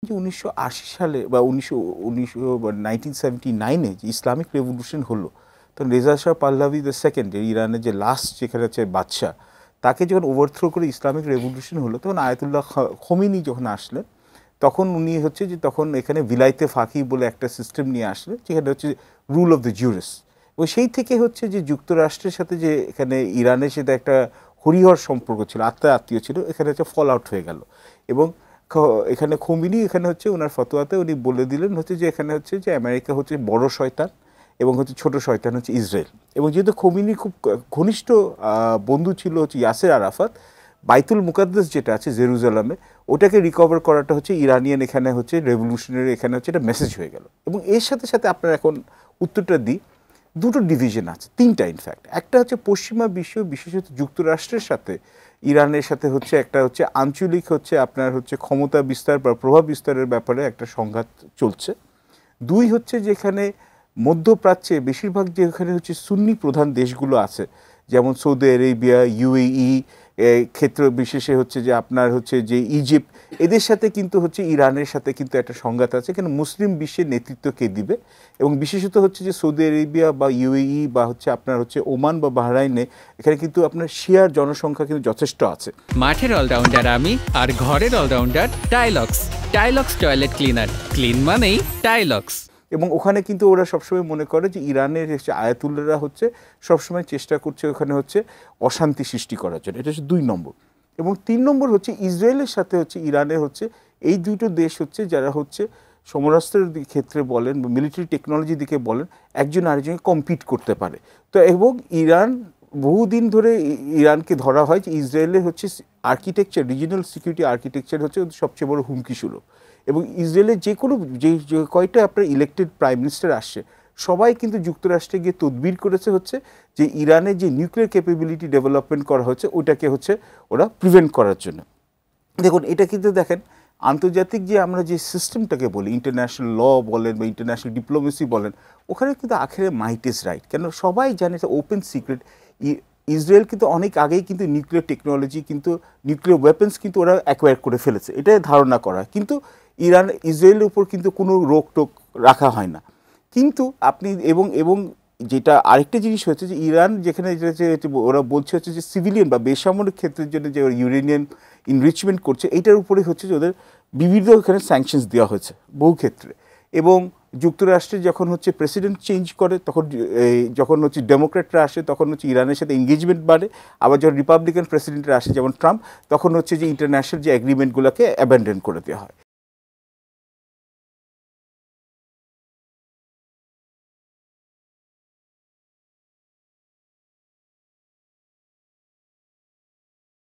যে 1980 সালে বা 1979-এ যে ইসলামিক রেভলিউশন হলো, তখন রেজা শাহ পাহলাভি দ্য সেকেন্ড, ইরানের যে লাস্ট যেখানে হচ্ছে বাদশাহ, তাকে যখন ওভারথ্রো করে ইসলামিক রেভলিউশন হলো, তখন আয়াতুল্লাহ খোমেনি যখন আসলেন, তখন উনি হচ্ছে যে তখন এখানে বিলাইতে ফাঁকি বলে একটা সিস্টেম নিয়ে আসলেন, যেখানে হচ্ছে রুল অফ দ্য জুরিস। এবং সেই থেকে হচ্ছে যে যুক্তরাষ্ট্রের সাথে যে এখানে ইরানের সাথে একটা হরিহর সম্পর্ক ছিল, আত্মীয় ছিল, এখানে হচ্ছে ফল আউট হয়ে গেল। এবং এখানে খোমেনি এখানে হচ্ছে ওনার ফতোয়াতে উনি বলে দিলেন হচ্ছে যে এখানে হচ্ছে যে আমেরিকা হচ্ছে বড় শয়তান এবং হচ্ছে ছোট শয়তান হচ্ছে ইসরায়েল। এবং যেহেতু খোমেনির খুব ঘনিষ্ঠ বন্ধু ছিল হচ্ছে ইয়াসের আরাফাত, বাইতুল মুকাদ্দাস যেটা আছে জেরুজালেমে, ওটাকে রিকভার করাটা হচ্ছে ইরানিয়ান এখানে হচ্ছে রেভলিউশনারি এখানে হচ্ছে এটা মেসেজ হয়ে গেল। এবং এর সাথে সাথে আপনার এখন উত্তরটা দিই, দুটো ডিভিশন আছে, তিনটা ইনফ্যাক্ট। একটা হচ্ছে পশ্চিমা বিশ্ব, বিশেষত যুক্তরাষ্ট্রের সাথে ইরানের সাথে হচ্ছে একটা হচ্ছে আঞ্চলিক হচ্ছে আপনার হচ্ছে ক্ষমতা বিস্তার বা প্রভাব বিস্তারের ব্যাপারে একটা সংঘাত চলছে। দুই হচ্ছে যেখানে মধ্যপ্রাচ্যে বেশিরভাগ যেখানে হচ্ছে সুন্নি প্রধান দেশগুলো আছে, যেমন সৌদি আরেবিয়া, ইউএই, ক্ষেত্র বিশেষে হচ্ছে যে আপনার হচ্ছে যে ইজিপ্ট, এদের সাথে কিন্তু হচ্ছে ইরানের সাথে কিন্তু একটা সংঘাত আছে। এখানে মুসলিম বিশ্বের নেতৃত্ব কে দিবে, এবং বিশেষত হচ্ছে যে সৌদি আরেবিয়া বা ইউএই বা হচ্ছে আপনার হচ্ছে ওমান বা বাহরাইনে এখানে কিন্তু আপনার শিয়ার জনসংখ্যা কিন্তু যথেষ্ট আছে। মাঠের অলরাউন্ডার আমি, আর ঘরের allrounder Tilex. Tilex toilet cleaner, clean মানেই টাইলক্স। এবং ওখানে কিন্তু ওরা সবসময় মনে করে যে ইরানের হচ্ছে আয়াতুল্লাহরা হচ্ছে সবসময় চেষ্টা করছে ওখানে হচ্ছে অশান্তি সৃষ্টি করার জন্য। এটা হচ্ছে 2 নম্বর। এবং 3 নম্বর হচ্ছে ইসরায়েলের সাথে হচ্ছে ইরানের হচ্ছে এই দুটো দেশ হচ্ছে যারা হচ্ছে সমরাস্ত্রের ক্ষেত্রে বলেন বা মিলিটারি টেকনোলজির দিকে বলেন, একজন আরেকজনকে কম্পিট করতে পারে। তো এবং ইরান বহুদিন ধরে ইরানকে ধরা হয় যে ইসরায়েলের হচ্ছে আর্কিটেকচার, রিজিনাল সিকিউরিটি আর্কিটেকচার হচ্ছে সবচেয়ে বড় হুমকি স্বরূপ। এবং ইসরায়েলের যে কোনো যে কয়টা আপনার ইলেক্টেড প্রাইম মিনিস্টার আসছে, সবাই কিন্তু যুক্তরাষ্ট্রে গিয়ে তদবির করেছে হচ্ছে যে ইরানের যে নিউক্লিয়ার ক্যাপাবিলিটি ডেভেলপমেন্ট করা হচ্ছে ওটাকে হচ্ছে ওরা প্রিভেন্ট করার জন্য। দেখুন এটা কিন্তু দেখেন আন্তর্জাতিক যে আমরা যে সিস্টেমটাকে বলি, ইন্টারন্যাশনাল ল বলেন বা ইন্টারন্যাশনাল ডিপ্লোমেসি বলেন, ওখানে কিন্তু আখেরে মাইট ইজ রাইট। কেন সবাই জানে ওপেন সিক্রেট ইসরায়েল কিন্তু অনেক আগেই কিন্তু নিউক্লিয়ার টেকনোলজি কিন্তু নিউক্লিয়ার ওয়েপন্স কিন্তু ওরা অ্যাকোয়ার করে ফেলেছে, এটাই ধারণা করা। কিন্তু ইরান ইসরায়েলের উপর কিন্তু কোনো রোক টোক রাখা হয় না। কিন্তু আপনি এবং যেটা আরেকটা জিনিস হচ্ছে যে ইরান যেখানে ওরা বলছে হচ্ছে যে সিভিলিয়ান বা বেসামরিক ক্ষেত্রের জন্য যে ইউরেনিয়াম ইনরিচমেন্ট করছে, এইটার উপরে হচ্ছে যে ওদের বিবিধ এখানে স্যাংশনস দেওয়া হয়েছে বহু ক্ষেত্রে। এবং যুক্তরাষ্ট্রে যখন হচ্ছে প্রেসিডেন্ট চেঞ্জ করে, তখন যখন হচ্ছে ডেমোক্র্যাটরা আসে তখন হচ্ছে ইরানের সাথে এঙ্গেজমেন্ট বাড়ে। আবার যখন রিপাবলিকান প্রেসিডেন্টরা আসে যেমন ট্রাম্প, তখন হচ্ছে যে ইন্টারন্যাশনাল যে অ্যাগ্রিমেন্টগুলোকে অ্যাবেন্ডন করে দেওয়া হয়।